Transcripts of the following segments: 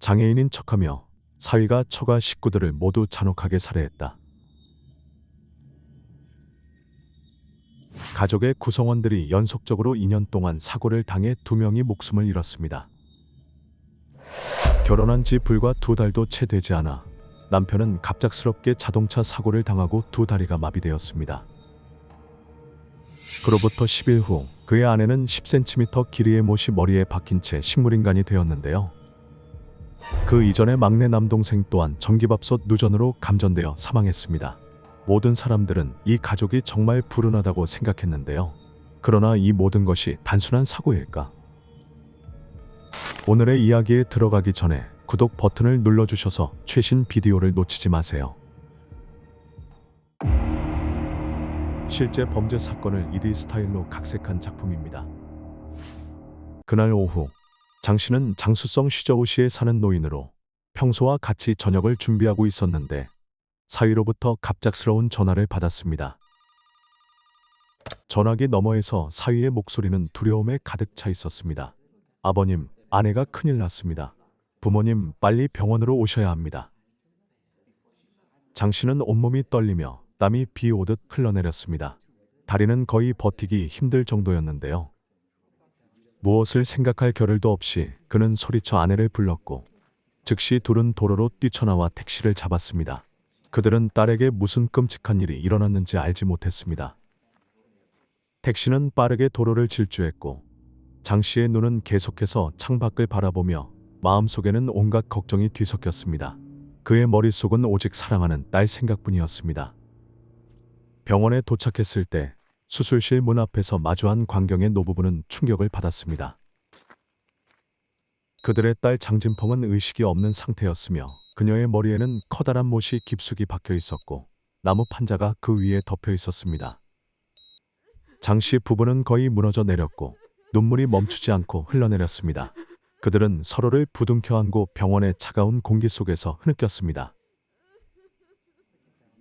장애인인 척하며 사위가 처가 식구들을 모두 잔혹하게 살해했다. 가족의 구성원들이 연속적으로 2년 동안 사고를 당해 2명이 목숨을 잃었습니다. 결혼한 지 불과 2달도 채 되지 않아 남편은 갑작스럽게 자동차 사고를 당하고 2다리가 마비되었습니다. 그로부터 10일 후 그의 아내는 10cm 길이의 못이 머리에 박힌 채 식물인간이 되었는데요. 그 이전에 막내 남동생 또한 전기밥솥 누전으로 감전되어 사망했습니다. 모든 사람들은 이 가족이 정말 불운하다고 생각했는데요. 그러나 이 모든 것이 단순한 사고일까? 오늘의 이야기에 들어가기 전에 구독 버튼을 눌러주셔서 최신 비디오를 놓치지 마세요. 실제 범죄 사건을 2D 스타일로 각색한 작품입니다. 그날 오후, 장 씨는 장수성 시저우시에 사는 노인으로 평소와 같이 저녁을 준비하고 있었는데 사위로부터 갑작스러운 전화를 받았습니다. 전화기 너머에서 사위의 목소리는 두려움에 가득 차 있었습니다. 아버님, 아내가 큰일 났습니다. 부모님, 빨리 병원으로 오셔야 합니다. 장 씨는 온몸이 떨리며 땀이 비 오듯 흘러내렸습니다. 다리는 거의 버티기 힘들 정도였는데요. 무엇을 생각할 겨를도 없이 그는 소리쳐 아내를 불렀고 즉시 둘은 도로로 뛰쳐나와 택시를 잡았습니다. 그들은 딸에게 무슨 끔찍한 일이 일어났는지 알지 못했습니다. 택시는 빠르게 도로를 질주했고 장 씨의 눈은 계속해서 창밖을 바라보며 마음속에는 온갖 걱정이 뒤섞였습니다. 그의 머릿속은 오직 사랑하는 딸 생각뿐이었습니다. 병원에 도착했을 때 수술실 문 앞에서 마주한 광경의 노부부는 충격을 받았습니다. 그들의 딸 장진펑은 의식이 없는 상태였으며 그녀의 머리에는 커다란 못이 깊숙이 박혀 있었고 나무 판자가 그 위에 덮여 있었습니다. 장 씨 부부는 거의 무너져 내렸고 눈물이 멈추지 않고 흘러내렸습니다. 그들은 서로를 부둥켜 안고 병원의 차가운 공기 속에서 흐느꼈습니다.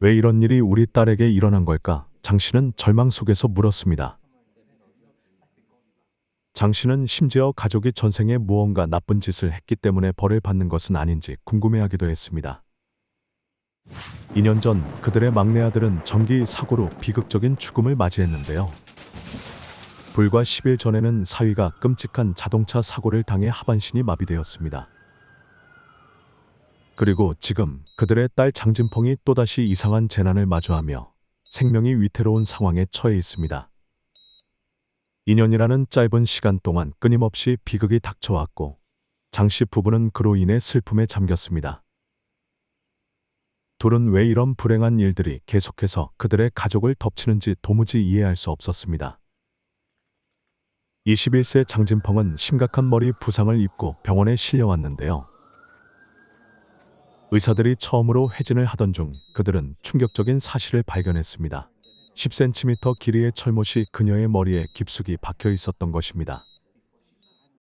왜 이런 일이 우리 딸에게 일어난 걸까? 장 씨는 절망 속에서 물었습니다. 장 씨는 심지어 가족이 전생에 무언가 나쁜 짓을 했기 때문에 벌을 받는 것은 아닌지 궁금해하기도 했습니다. 2년 전 그들의 막내 아들은 전기 사고로 비극적인 죽음을 맞이했는데요. 불과 10일 전에는 사위가 끔찍한 자동차 사고를 당해 하반신이 마비되었습니다. 그리고 지금 그들의 딸 장진펑이 또다시 이상한 재난을 마주하며 생명이 위태로운 상황에 처해 있습니다. 2년이라는 짧은 시간 동안 끊임없이 비극이 닥쳐왔고 장 씨 부부는 그로 인해 슬픔에 잠겼습니다. 둘은 왜 이런 불행한 일들이 계속해서 그들의 가족을 덮치는지 도무지 이해할 수 없었습니다. 21세 장진펑은 심각한 머리 부상을 입고 병원에 실려왔는데요. 의사들이 처음으로 회진을 하던 중 그들은 충격적인 사실을 발견했습니다. 10cm 길이의 철못이 그녀의 머리에 깊숙이 박혀 있었던 것입니다.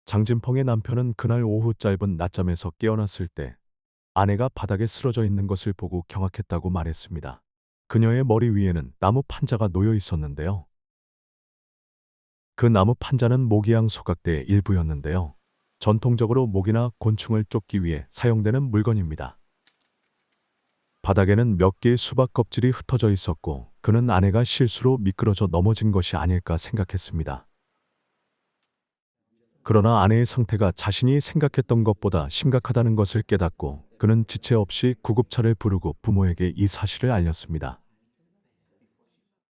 장진펑의 남편은 그날 오후 짧은 낮잠에서 깨어났을 때 아내가 바닥에 쓰러져 있는 것을 보고 경악했다고 말했습니다. 그녀의 머리 위에는 나무 판자가 놓여 있었는데요. 그 나무 판자는 모기향 소각대의 일부였는데요. 전통적으로 모기나 곤충을 쫓기 위해 사용되는 물건입니다. 바닥에는 몇 개의 수박 껍질이 흩어져 있었고 그는 아내가 실수로 미끄러져 넘어진 것이 아닐까 생각했습니다. 그러나 아내의 상태가 자신이 생각했던 것보다 심각하다는 것을 깨닫고 그는 지체 없이 구급차를 부르고 부모에게 이 사실을 알렸습니다.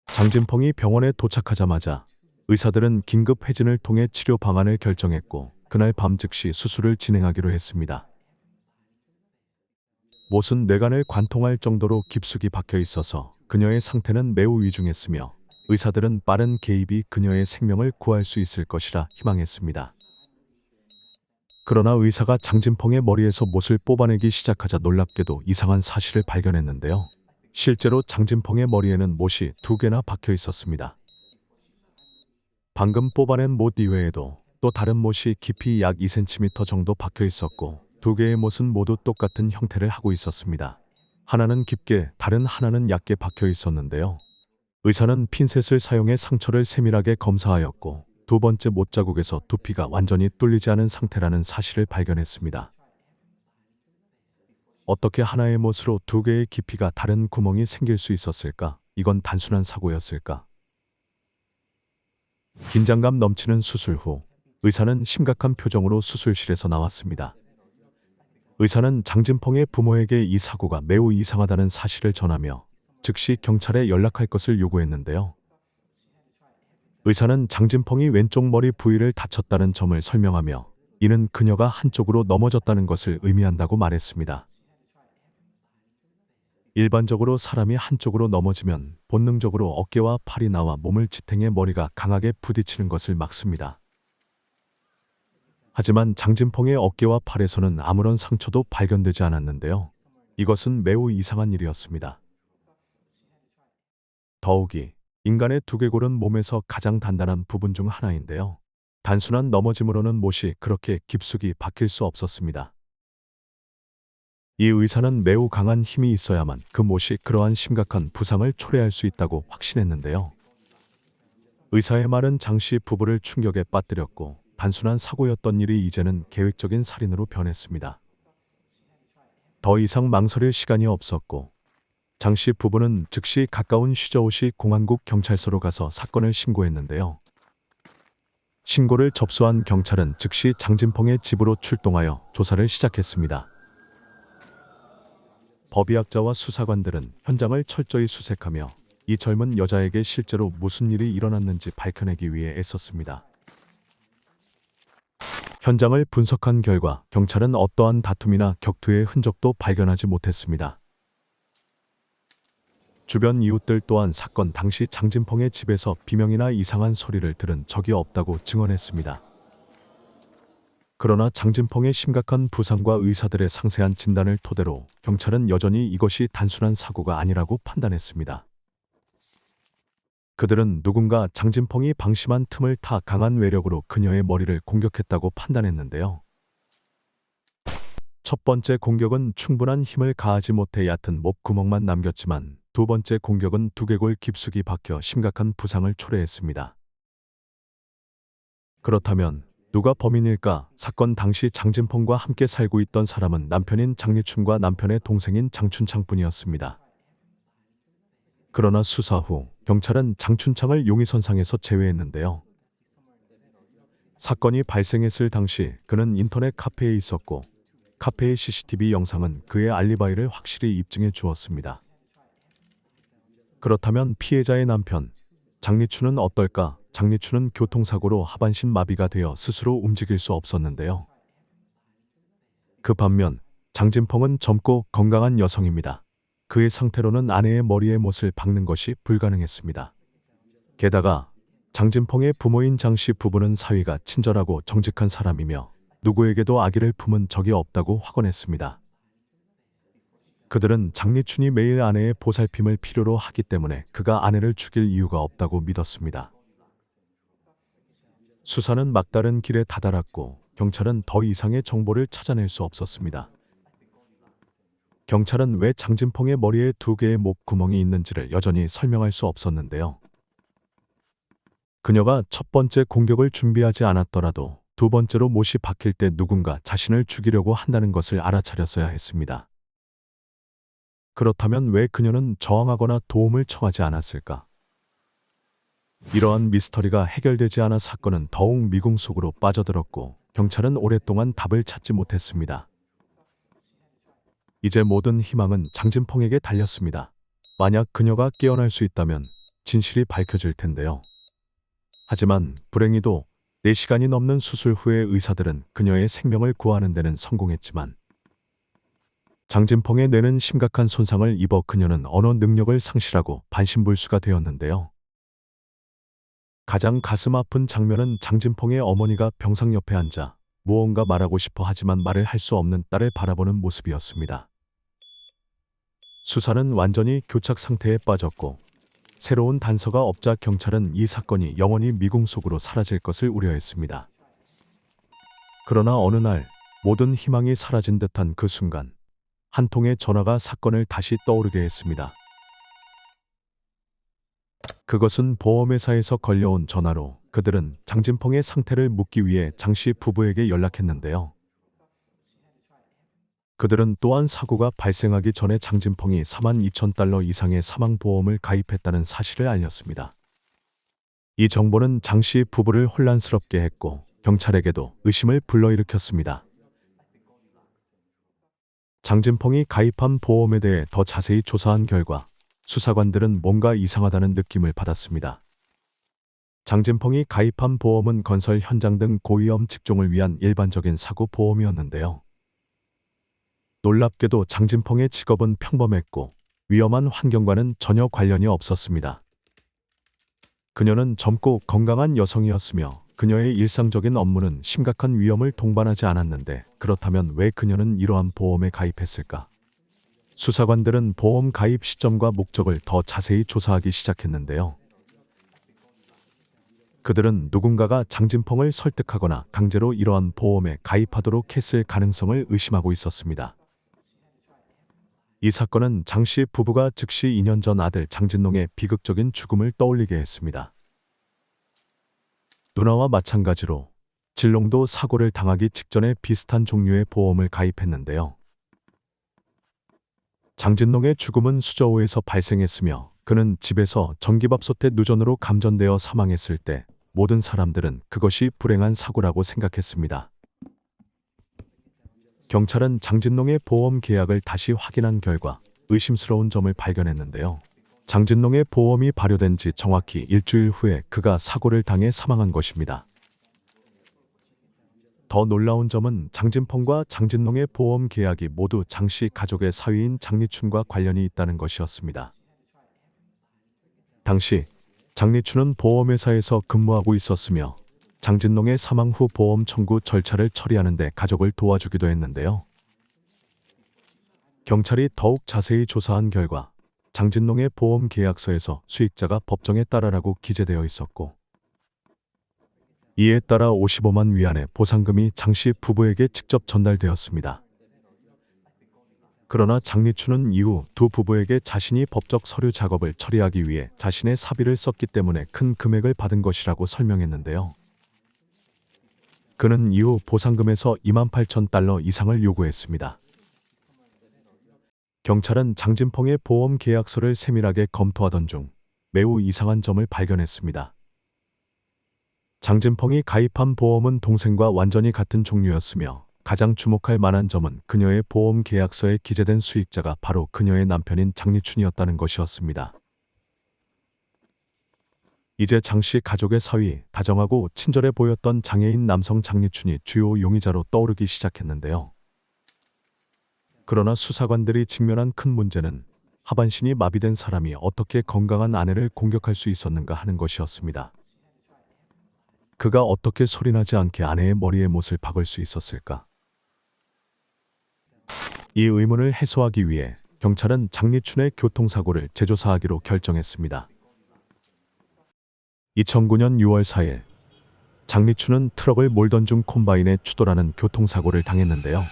장진펑이 병원에 도착하자마자 의사들은 긴급 회진을 통해 치료 방안을 결정했고 그날 밤 즉시 수술을 진행하기로 했습니다. 못은 뇌관을 관통할 정도로 깊숙이 박혀 있어서 그녀의 상태는 매우 위중했으며 의사들은 빠른 개입이 그녀의 생명을 구할 수 있을 것이라 희망했습니다. 그러나 의사가 장진펑의 머리에서 못을 뽑아내기 시작하자 놀랍게도 이상한 사실을 발견했는데요. 실제로 장진펑의 머리에는 못이 2개나 박혀 있었습니다. 방금 뽑아낸 못 이외에도 또 다른 못이 깊이 약 2cm 정도 박혀 있었고 2개의 못은 모두 똑같은 형태를 하고 있었습니다. 하나는 깊게, 다른 하나는 얕게 박혀 있었는데요. 의사는 핀셋을 사용해 상처를 세밀하게 검사하였고 2번째 못 자국에서 두피가 완전히 뚫리지 않은 상태라는 사실을 발견했습니다. 어떻게 하나의 못으로 두 개의 깊이가 다른 구멍이 생길 수 있었을까? 이건 단순한 사고였을까? 긴장감 넘치는 수술 후 의사는 심각한 표정으로 수술실에서 나왔습니다. 의사는 장진펑의 부모에게 이 사고가 매우 이상하다는 사실을 전하며 즉시 경찰에 연락할 것을 요구했는데요. 의사는 장진펑이 왼쪽 머리 부위를 다쳤다는 점을 설명하며 이는 그녀가 한쪽으로 넘어졌다는 것을 의미한다고 말했습니다. 일반적으로 사람이 한쪽으로 넘어지면 본능적으로 어깨와 팔이 나와 몸을 지탱해 머리가 강하게 부딪히는 것을 막습니다. 하지만 장진펑의 어깨와 팔에서는 아무런 상처도 발견되지 않았는데요. 이것은 매우 이상한 일이었습니다. 더욱이 인간의 두개골은 몸에서 가장 단단한 부분 중 하나인데요. 단순한 넘어짐으로는 못이 그렇게 깊숙이 박힐 수 없었습니다. 이 의사는 매우 강한 힘이 있어야만 그 못이 그러한 심각한 부상을 초래할 수 있다고 확신했는데요. 의사의 말은 장씨 부부를 충격에 빠뜨렸고 단순한 사고였던 일이 이제는 계획적인 살인으로 변했습니다. 더 이상 망설일 시간이 없었고 장씨 부부는 즉시 가까운 슈저우시 공안국 경찰서로 가서 사건을 신고했는데요. 신고를 접수한 경찰은 즉시 장진펑의 집으로 출동하여 조사를 시작했습니다. 법의학자와 수사관들은 현장을 철저히 수색하며 이 젊은 여자에게 실제로 무슨 일이 일어났는지 밝혀내기 위해 애썼습니다. 현장을 분석한 결과 경찰은 어떠한 다툼이나 격투의 흔적도 발견하지 못했습니다. 주변 이웃들 또한 사건 당시 장진펑의 집에서 비명이나 이상한 소리를 들은 적이 없다고 증언했습니다. 그러나 장진펑의 심각한 부상과 의사들의 상세한 진단을 토대로 경찰은 여전히 이것이 단순한 사고가 아니라고 판단했습니다. 그들은 누군가 장진펑이 방심한 틈을 타 강한 외력으로 그녀의 머리를 공격했다고 판단했는데요. 첫 번째 공격은 충분한 힘을 가하지 못해 얕은 목구멍만 남겼지만 두 번째 공격은 두개골 깊숙이 박혀 심각한 부상을 초래했습니다. 그렇다면 누가 범인일까? 사건 당시 장진펑과 함께 살고 있던 사람은 남편인 장리춘과 남편의 동생인 장춘창뿐이었습니다. 그러나 수사 후 경찰은 장춘창을 용의선상에서 제외했는데요. 사건이 발생했을 당시 그는 인터넷 카페에 있었고 카페의 CCTV 영상은 그의 알리바이를 확실히 입증해 주었습니다. 그렇다면 피해자의 남편 장리춘은 어떨까? 장리춘은 교통사고로 하반신 마비가 되어 스스로 움직일 수 없었는데요. 그 반면 장진펑은 젊고 건강한 여성입니다. 그의 상태로는 아내의 머리에 못을 박는 것이 불가능했습니다. 게다가 장진펑의 부모인 장씨 부부는 사위가 친절하고 정직한 사람이며 누구에게도 악의를 품은 적이 없다고 확언했습니다. 그들은 장리춘이 매일 아내의 보살핌을 필요로 하기 때문에 그가 아내를 죽일 이유가 없다고 믿었습니다. 수사는 막다른 길에 다다랐고 경찰은 더 이상의 정보를 찾아낼 수 없었습니다. 경찰은 왜 장진펑의 머리에 두 개의 목구멍이 있는지를 여전히 설명할 수 없었는데요. 그녀가 첫 번째 공격을 준비하지 않았더라도 두 번째로 못이 박힐 때 누군가 자신을 죽이려고 한다는 것을 알아차렸어야 했습니다. 그렇다면 왜 그녀는 저항하거나 도움을 청하지 않았을까? 이러한 미스터리가 해결되지 않아 사건은 더욱 미궁 속으로 빠져들었고 경찰은 오랫동안 답을 찾지 못했습니다. 이제 모든 희망은 장진펑에게 달렸습니다. 만약 그녀가 깨어날 수 있다면 진실이 밝혀질 텐데요. 하지만 불행히도 4시간이 넘는 수술 후에 의사들은 그녀의 생명을 구하는 데는 성공했지만 장진펑의 뇌는 심각한 손상을 입어 그녀는 언어 능력을 상실하고 반신불수가 되었는데요. 가장 가슴 아픈 장면은 장진펑의 어머니가 병상 옆에 앉아 무언가 말하고 싶어 하지만 말을 할 수 없는 딸을 바라보는 모습이었습니다. 수사는 완전히 교착 상태에 빠졌고 새로운 단서가 없자 경찰은 이 사건이 영원히 미궁 속으로 사라질 것을 우려했습니다. 그러나 어느 날 모든 희망이 사라진 듯한 그 순간 한 통의 전화가 사건을 다시 떠오르게 했습니다. 그것은 보험회사에서 걸려온 전화로 그들은 장진펑의 상태를 묻기 위해 장씨 부부에게 연락했는데요. 그들은 또한 사고가 발생하기 전에 장진펑이 42,000달러 이상의 사망보험을 가입했다는 사실을 알렸습니다. 이 정보는 장 씨 부부를 혼란스럽게 했고 경찰에게도 의심을 불러일으켰습니다. 장진펑이 가입한 보험에 대해 더 자세히 조사한 결과 수사관들은 뭔가 이상하다는 느낌을 받았습니다. 장진펑이 가입한 보험은 건설 현장 등 고위험 직종을 위한 일반적인 사고 보험이었는데요. 놀랍게도 장진펑의 직업은 평범했고 위험한 환경과는 전혀 관련이 없었습니다. 그녀는 젊고 건강한 여성이었으며 그녀의 일상적인 업무는 심각한 위험을 동반하지 않았는데 그렇다면 왜 그녀는 이러한 보험에 가입했을까? 수사관들은 보험 가입 시점과 목적을 더 자세히 조사하기 시작했는데요. 그들은 누군가가 장진펑을 설득하거나 강제로 이러한 보험에 가입하도록 했을 가능성을 의심하고 있었습니다. 이 사건은 장 씨 부부가 즉시 2년 전 아들 장진농의 비극적인 죽음을 떠올리게 했습니다. 누나와 마찬가지로 진롱도 사고를 당하기 직전에 비슷한 종류의 보험을 가입했는데요. 장진농의 죽음은 수저호에서 발생했으며 그는 집에서 전기밥솥에 누전으로 감전되어 사망했을 때 모든 사람들은 그것이 불행한 사고라고 생각했습니다. 경찰은 장진농의 보험 계약을 다시 확인한 결과 의심스러운 점을 발견했는데요. 장진농의 보험이 발효된 지 정확히 일주일 후에 그가 사고를 당해 사망한 것입니다. 더 놀라운 점은 장진펑과 장진농의 보험 계약이 모두 장 씨 가족의 사위인 장리춘과 관련이 있다는 것이었습니다. 당시 장리춘은 보험회사에서 근무하고 있었으며 장진농의 사망 후 보험 청구 절차를 처리하는 데 가족을 도와주기도 했는데요. 경찰이 더욱 자세히 조사한 결과 장진농의 보험 계약서에서 수익자가 법정에 따라라고 기재되어 있었고 이에 따라 55만 위안의 보상금이 장 씨 부부에게 직접 전달되었습니다. 그러나 장리춘은 이후 두 부부에게 자신이 법적 서류 작업을 처리하기 위해 자신의 사비를 썼기 때문에 큰 금액을 받은 것이라고 설명했는데요. 그는 이후 보상금에서 28,000달러 이상을 요구했습니다. 경찰은 장진펑의 보험 계약서를 세밀하게 검토하던 중 매우 이상한 점을 발견했습니다. 장진펑이 가입한 보험은 동생과 완전히 같은 종류였으며 가장 주목할 만한 점은 그녀의 보험 계약서에 기재된 수익자가 바로 그녀의 남편인 장리춘이었다는 것이었습니다. 이제 장 씨 가족의 사위, 다정하고 친절해 보였던 장애인 남성 장리춘이 주요 용의자로 떠오르기 시작했는데요. 그러나 수사관들이 직면한 큰 문제는 하반신이 마비된 사람이 어떻게 건강한 아내를 공격할 수 있었는가 하는 것이었습니다. 그가 어떻게 소리나지 않게 아내의 머리에 못을 박을 수 있었을까? 이 의문을 해소하기 위해 경찰은 장리춘의 교통사고를 재조사하기로 결정했습니다. 2009년 6월 4일, 장리춘은 트럭을 몰던 중 콤바인에 추돌하는 교통사고를 당했는데요.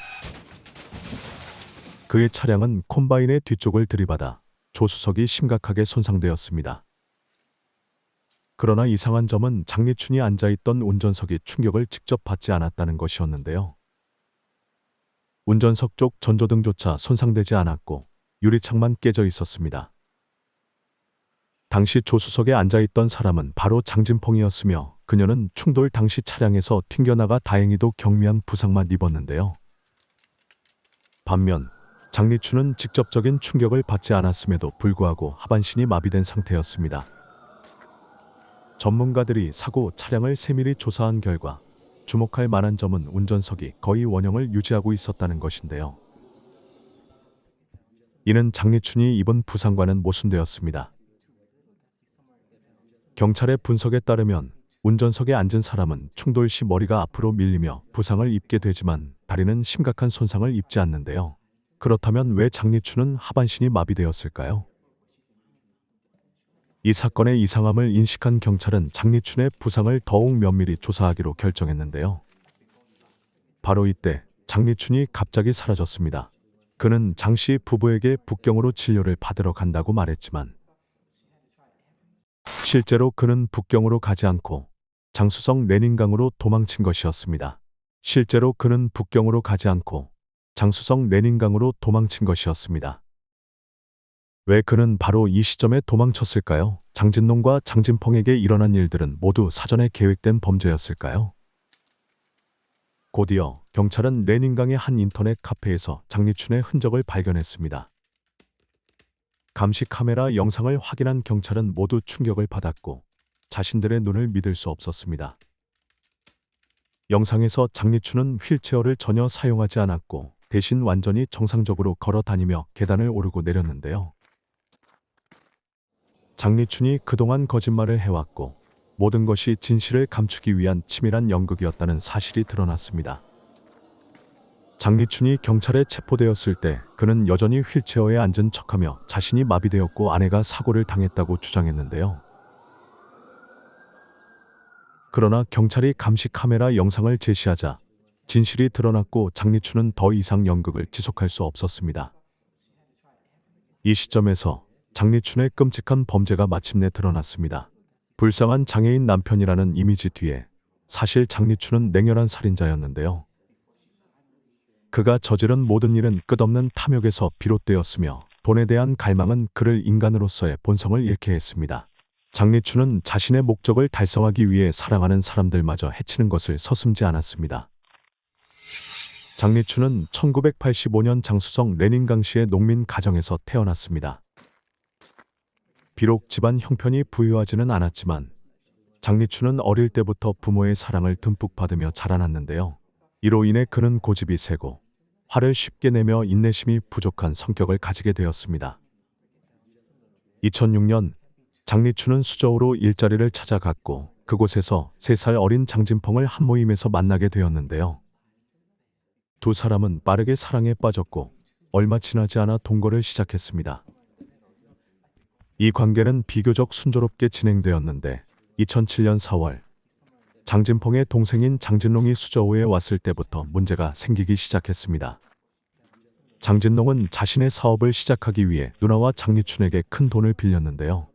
그의 차량은 콤바인의 뒤쪽을 들이받아 조수석이 심각하게 손상되었습니다. 그러나 이상한 점은 장리춘이 앉아있던 운전석이 충격을 직접 받지 않았다는 것이었는데요. 운전석 쪽 전조등조차 손상되지 않았고 유리창만 깨져 있었습니다. 당시 조수석에 앉아있던 사람은 바로 장진펑이었으며 그녀는 충돌 당시 차량에서 튕겨나가 다행히도 경미한 부상만 입었는데요. 반면 장리춘은 직접적인 충격을 받지 않았음에도 불구하고 하반신이 마비된 상태였습니다. 전문가들이 사고 차량을 세밀히 조사한 결과 주목할 만한 점은 운전석이 거의 원형을 유지하고 있었다는 것인데요. 이는 장리춘이 입은 부상과는 모순되었습니다. 경찰의 분석에 따르면 운전석에 앉은 사람은 충돌 시 머리가 앞으로 밀리며 부상을 입게 되지만 다리는 심각한 손상을 입지 않는데요. 그렇다면 왜 장리춘은 하반신이 마비되었을까요? 이 사건의 이상함을 인식한 경찰은 장리춘의 부상을 더욱 면밀히 조사하기로 결정했는데요. 바로 이때 장리춘이 갑자기 사라졌습니다. 그는 장 씨 부부에게 북경으로 진료를 받으러 간다고 말했지만 실제로 그는 북경으로 가지 않고 장쑤성 레닌강으로 도망친 것이었습니다. 실제로 그는 북경으로 가지 않고 장수성 레닌강으로 도망친 것이었습니다. 왜 그는 바로 이 시점에 도망쳤을까요? 장진농과 장진펑에게 일어난 일들은 모두 사전에 계획된 범죄였을까요? 곧이어 경찰은 레닌강의 한 인터넷 카페에서 장리춘의 흔적을 발견했습니다. 감시 카메라 영상을 확인한 경찰은 모두 충격을 받았고 자신들의 눈을 믿을 수 없었습니다. 영상에서 장리춘은 휠체어를 전혀 사용하지 않았고 대신 완전히 정상적으로 걸어 다니며 계단을 오르고 내렸는데요. 장리춘이 그동안 거짓말을 해왔고 모든 것이 진실을 감추기 위한 치밀한 연극이었다는 사실이 드러났습니다. 장리춘이 경찰에 체포되었을 때 그는 여전히 휠체어에 앉은 척하며 자신이 마비되었고 아내가 사고를 당했다고 주장했는데요. 그러나 경찰이 감시 카메라 영상을 제시하자 진실이 드러났고 장리춘은 더 이상 연극을 지속할 수 없었습니다. 이 시점에서 장리춘의 끔찍한 범죄가 마침내 드러났습니다. 불쌍한 장애인 남편이라는 이미지 뒤에 사실 장리춘은 냉혈한 살인자였는데요. 그가 저지른 모든 일은 끝없는 탐욕에서 비롯되었으며 돈에 대한 갈망은 그를 인간으로서의 본성을 잃게 했습니다. 장리춘은 자신의 목적을 달성하기 위해 사랑하는 사람들마저 해치는 것을 서슴지 않았습니다. 장리춘은 1985년 장수성 레닌강시의 농민 가정에서 태어났습니다. 비록 집안 형편이 부유하지는 않았지만 장리춘은 어릴 때부터 부모의 사랑을 듬뿍 받으며 자라났는데요. 이로 인해 그는 고집이 세고 화를 쉽게 내며 인내심이 부족한 성격을 가지게 되었습니다. 2006년 장리춘은 수저우로 일자리를 찾아갔고 그곳에서 3살 어린 장진펑을 한 모임에서 만나게 되었는데요. 두 사람은 빠르게 사랑에 빠졌고 얼마 지나지 않아 동거를 시작했습니다. 이 관계는 비교적 순조롭게 진행되었는데 2007년 4월 장진펑의 동생인 장진롱이 수저우에 왔을 때부터 문제가 생기기 시작했습니다. 장진롱은 자신의 사업을 시작하기 위해 누나와 장리춘에게 큰 돈을 빌렸는데요.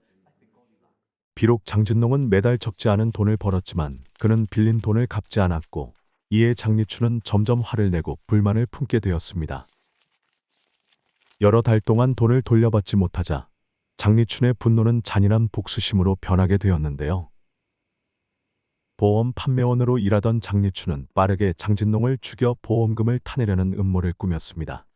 비록 장진롱은 매달 적지 않은 돈을 벌었지만 그는 빌린 돈을 갚지 않았고 이에 장리춘은 점점 화를 내고 불만을 품게 되었습니다. 여러 달 동안 돈을 돌려받지 못하자 장리춘의 분노는 잔인한 복수심으로 변하게 되었는데요. 보험 판매원으로 일하던 장리춘은 빠르게 장진농을 죽여 보험금을 타내려는 음모를 꾸몄습니다.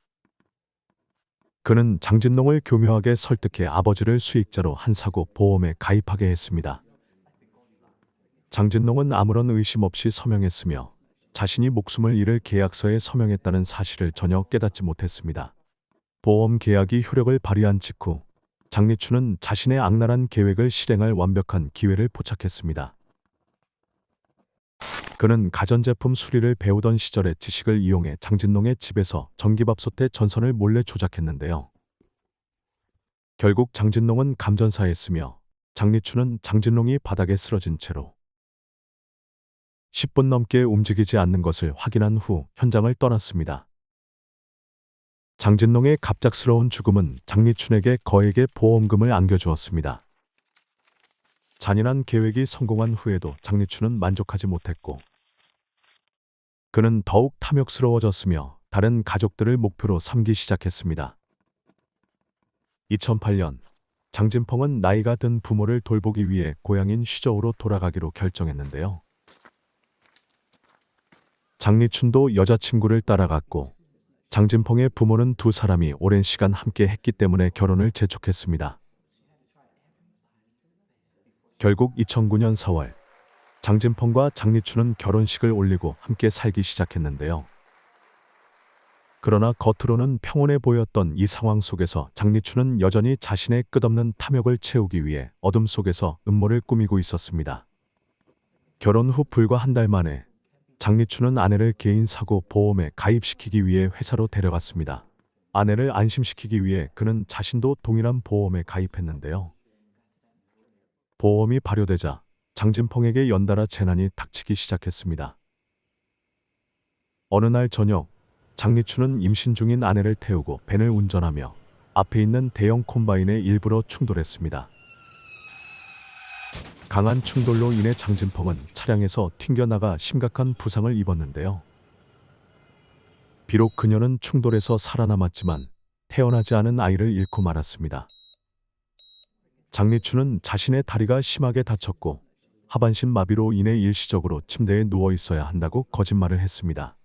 그는 장진농을 교묘하게 설득해 아버지를 수익자로 한 사고 보험에 가입하게 했습니다. 장진농은 아무런 의심 없이 서명했으며 자신이 목숨을 잃을 계약서에 서명했다는 사실을 전혀 깨닫지 못했습니다. 보험 계약이 효력을 발휘한 직후 장리춘은 자신의 악랄한 계획을 실행할 완벽한 기회를 포착했습니다. 그는 가전제품 수리를 배우던 시절의 지식을 이용해 장진농의 집에서 전기밥솥의 전선을 몰래 조작했는데요. 결국 장진농은 감전사했으며 장리춘은 장진농이 바닥에 쓰러진 채로 10분 넘게 움직이지 않는 것을 확인한 후 현장을 떠났습니다. 장진농의 갑작스러운 죽음은 장리춘에게 거액의 보험금을 안겨주었습니다. 잔인한 계획이 성공한 후에도 장리춘은 만족하지 못했고 그는 더욱 탐욕스러워졌으며 다른 가족들을 목표로 삼기 시작했습니다. 2008년 장진펑은 나이가 든 부모를 돌보기 위해 고향인 쉬저우로 돌아가기로 결정했는데요. 장리춘도 여자친구를 따라갔고 장진펑의 부모는 두 사람이 오랜 시간 함께 했기 때문에 결혼을 재촉했습니다. 결국 2009년 4월 장진펑과 장리춘은 결혼식을 올리고 함께 살기 시작했는데요. 그러나 겉으로는 평온해 보였던 이 상황 속에서 장리춘은 여전히 자신의 끝없는 탐욕을 채우기 위해 어둠 속에서 음모를 꾸미고 있었습니다. 결혼 후 불과 한 달 만에 장리춘은 아내를 개인 사고 보험에 가입시키기 위해 회사로 데려갔습니다. 아내를 안심시키기 위해 그는 자신도 동일한 보험에 가입했는데요. 보험이 발효되자 장진펑에게 연달아 재난이 닥치기 시작했습니다. 어느 날 저녁 장리춘은 임신 중인 아내를 태우고 밴을 운전하며 앞에 있는 대형 콤바인에 일부러 충돌했습니다. 강한 충돌로 인해 장진펑은 차량에서 튕겨나가 심각한 부상을 입었는데요. 비록 그녀는 충돌에서 살아남았지만 태어나지 않은 아이를 잃고 말았습니다. 장리춘은 자신의 다리가 심하게 다쳤고 하반신 마비로 인해 일시적으로 침대에 누워 있어야 한다고 거짓말을 했습니다.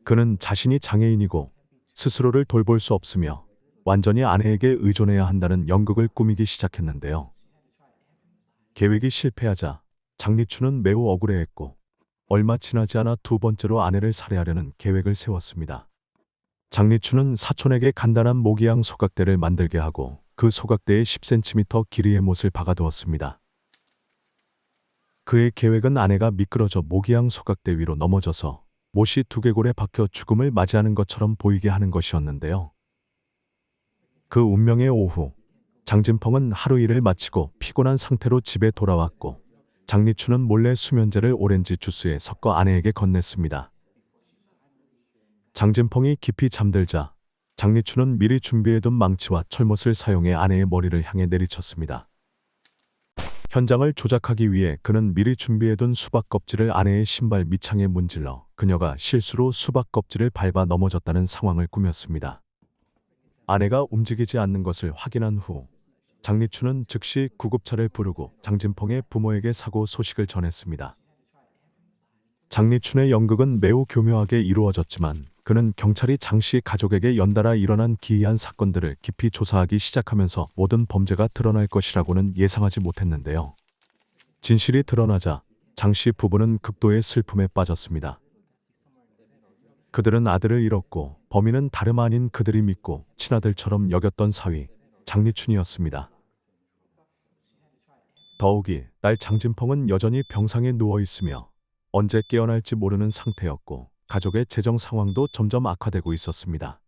그는 자신이 장애인이고 스스로를 돌볼 수 없으며 완전히 아내에게 의존해야 한다는 연극을 꾸미기 시작했는데요. 계획이 실패하자 장리춘은 매우 억울해했고 얼마 지나지 않아 두 번째로 아내를 살해하려는 계획을 세웠습니다. 장리춘은 사촌에게 간단한 모기향 소각대를 만들게 하고 그 소각대에 10cm 길이의 못을 박아두었습니다. 그의 계획은 아내가 미끄러져 모기향 소각대 위로 넘어져서 못이 두개골에 박혀 죽음을 맞이하는 것처럼 보이게 하는 것이었는데요. 그 운명의 오후, 장진펑은 하루 일을 마치고 피곤한 상태로 집에 돌아왔고 장리춘은 몰래 수면제를 오렌지 주스에 섞어 아내에게 건넸습니다. 장진펑이 깊이 잠들자 장리춘은 미리 준비해둔 망치와 철못을 사용해 아내의 머리를 향해 내리쳤습니다. 현장을 조작하기 위해 그는 미리 준비해둔 수박 껍질을 아내의 신발 밑창에 문질러 그녀가 실수로 수박 껍질을 밟아 넘어졌다는 상황을 꾸몄습니다. 아내가 움직이지 않는 것을 확인한 후 장리춘은 즉시 구급차를 부르고 장진펑의 부모에게 사고 소식을 전했습니다. 장리춘의 연극은 매우 교묘하게 이루어졌지만 그는 경찰이 장씨 가족에게 연달아 일어난 기이한 사건들을 깊이 조사하기 시작하면서 모든 범죄가 드러날 것이라고는 예상하지 못했는데요. 진실이 드러나자 장씨 부부는 극도의 슬픔에 빠졌습니다. 그들은 아들을 잃었고 범인은 다름 아닌 그들이 믿고 친아들처럼 여겼던 사위 장리춘이었습니다. 더욱이 딸 장진펑은 여전히 병상에 누워 있으며 언제 깨어날지 모르는 상태였고 가족의 재정 상황도 점점 악화되고 있었습니다.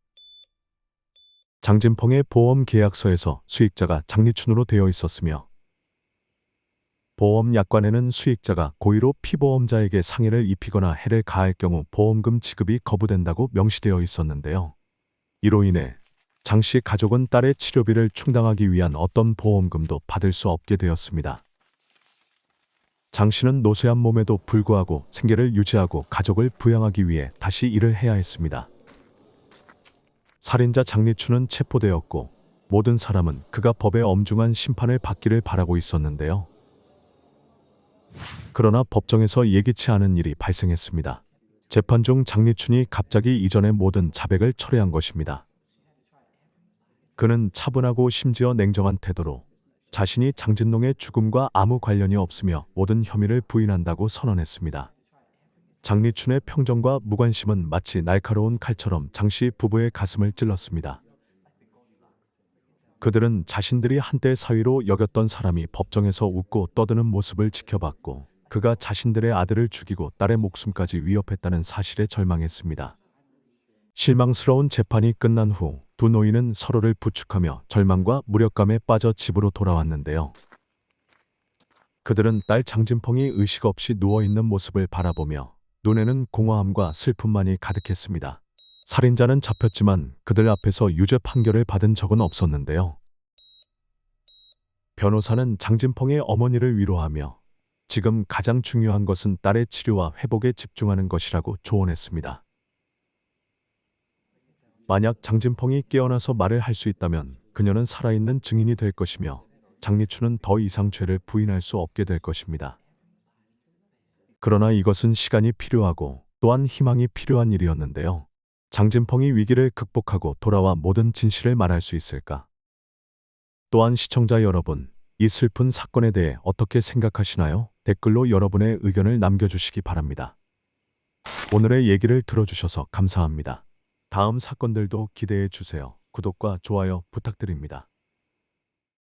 장진펑의 보험 계약서에서 수익자가 장리춘으로 되어 있었으며 보험 약관에는 수익자가 고의로 피보험자에게 상해를 입히거나 해를 가할 경우 보험금 지급이 거부된다고 명시되어 있었는데요. 이로 인해 장씨 가족은 딸의 치료비를 충당하기 위한 어떤 보험금도 받을 수 없게 되었습니다. 장씨는 노쇠한 몸에도 불구하고 생계를 유지하고 가족을 부양하기 위해 다시 일을 해야 했습니다. 살인자 장리춘은 체포되었고 모든 사람은 그가 법의 엄중한 심판을 받기를 바라고 있었는데요. 그러나 법정에서 예기치 않은 일이 발생했습니다. 재판 중 장리춘이 갑자기 이전의 모든 자백을 철회한 것입니다. 그는 차분하고 심지어 냉정한 태도로 자신이 장진농의 죽음과 아무 관련이 없으며 모든 혐의를 부인한다고 선언했습니다. 장리춘의 평정과 무관심은 마치 날카로운 칼처럼 장씨 부부의 가슴을 찔렀습니다. 그들은 자신들이 한때 사위로 여겼던 사람이 법정에서 웃고 떠드는 모습을 지켜봤고 그가 자신들의 아들을 죽이고 딸의 목숨까지 위협했다는 사실에 절망했습니다. 실망스러운 재판이 끝난 후 두 노인은 서로를 부축하며 절망과 무력감에 빠져 집으로 돌아왔는데요. 그들은 딸 장진펑이 의식 없이 누워있는 모습을 바라보며 눈에는 공허함과 슬픔만이 가득했습니다. 살인자는 잡혔지만 그들 앞에서 유죄 판결을 받은 적은 없었는데요. 변호사는 장진펑의 어머니를 위로하며 지금 가장 중요한 것은 딸의 치료와 회복에 집중하는 것이라고 조언했습니다. 만약 장진펑이 깨어나서 말을 할 수 있다면 그녀는 살아있는 증인이 될 것이며 장리춘은 더 이상 죄를 부인할 수 없게 될 것입니다. 그러나 이것은 시간이 필요하고 또한 희망이 필요한 일이었는데요. 장진펑이 위기를 극복하고 돌아와 모든 진실을 말할 수 있을까? 또한 시청자 여러분, 이 슬픈 사건에 대해 어떻게 생각하시나요? 댓글로 여러분의 의견을 남겨주시기 바랍니다. 오늘의 얘기를 들어주셔서 감사합니다. 다음 사건들도 기대해 주세요. 구독과 좋아요 부탁드립니다.